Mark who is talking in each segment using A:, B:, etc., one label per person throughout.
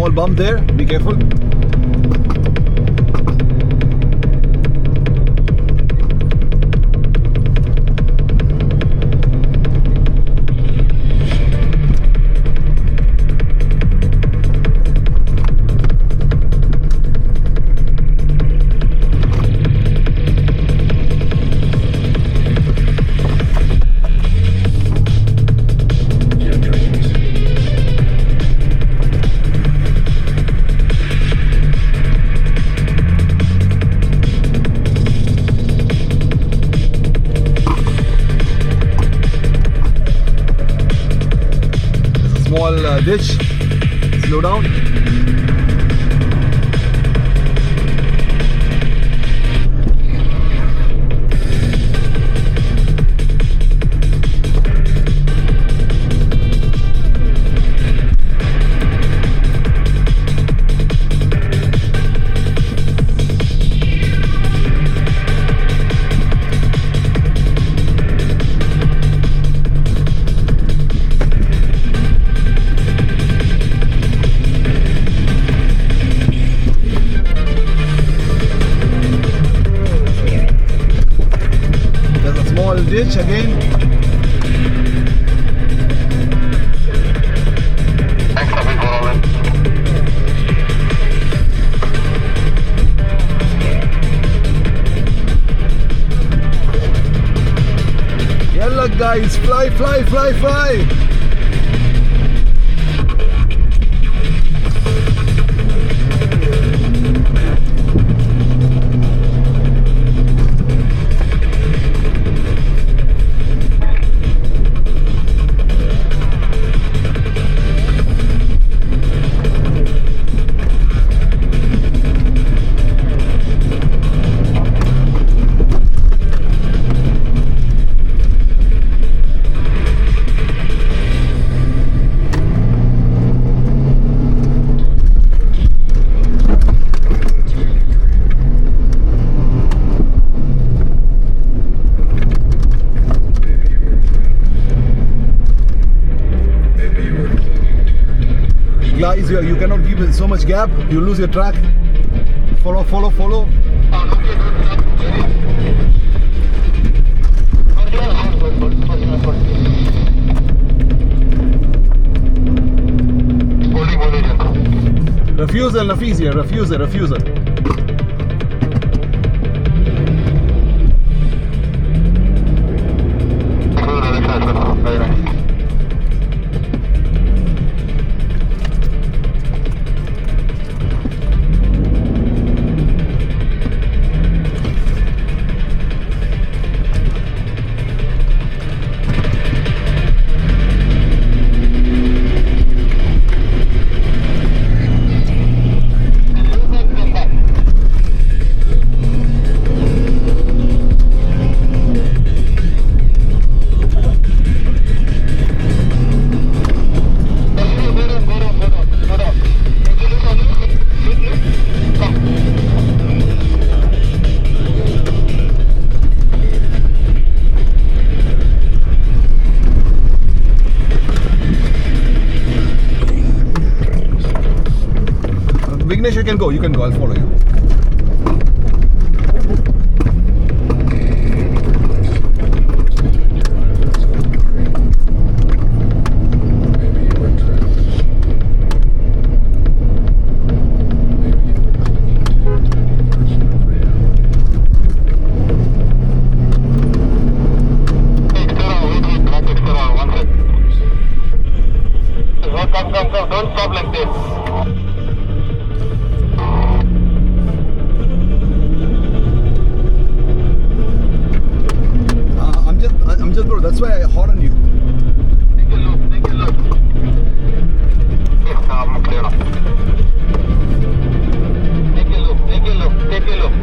A: small bump there. Be careful. Ditch. Slow down. Ditch again. Yalla guys, fly, fly, fly, fly. Guys, you cannot give it so much gap, you lose your track. Follow, follow, follow. Refusal, Nafizia, refusal. Vignesh, you can go, I'll follow you.
B: Come, don't stop like this.
A: I'm just bro, that's why I horn you.
B: Take a look. Yes, I'm clear. Take a look.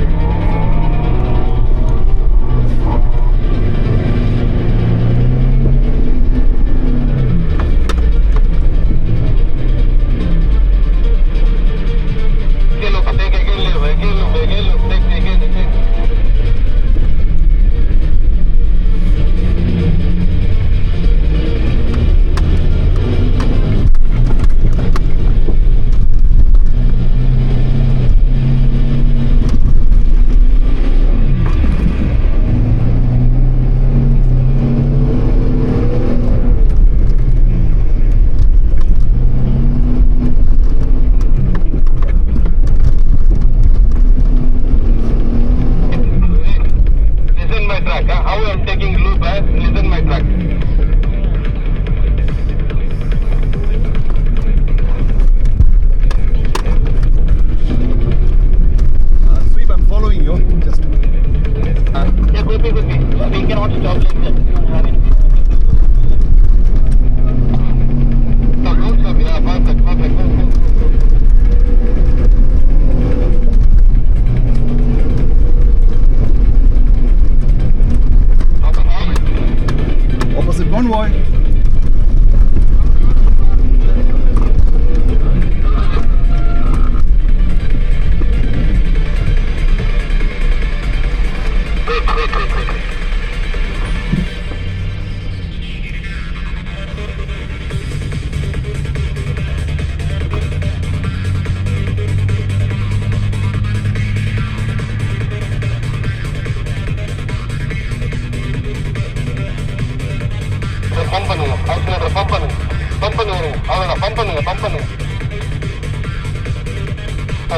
B: Pump பண்ணுங்க.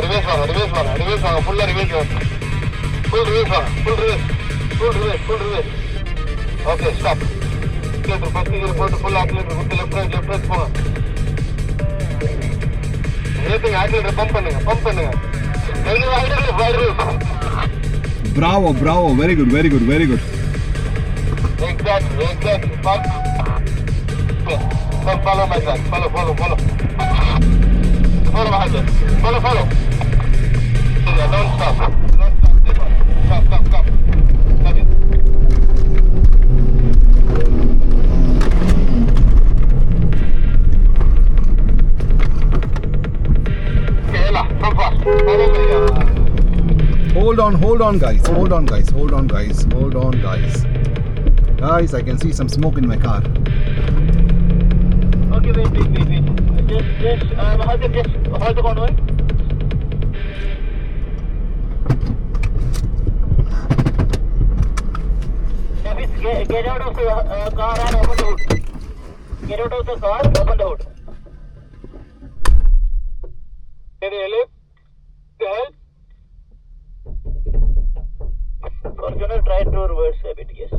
B: Reverse வாங்க, ஃபுல்லா reverse வாங்க. Full reverse. Okay, stop. Accelerator first gear போட்டு full accelerator கொடுத்து left right போங்க. ஏத்துங்க, accelerator pump பண்ணுங்க.
A: Bravo. Very good.
B: Exactly. Come follow my son. Follow. Follow behind us. Follow. Don't stop. Stop. Stop it. Okay, Ella, come fast. Follow me.
A: Hold on, guys. Guys, I can see some smoke in my car.
B: Okay, wait. Just hold the convoy. Get out of the car and open the hood. Get out of the car, open the hood. Can you help? Fortuner, try to reverse a bit, yes.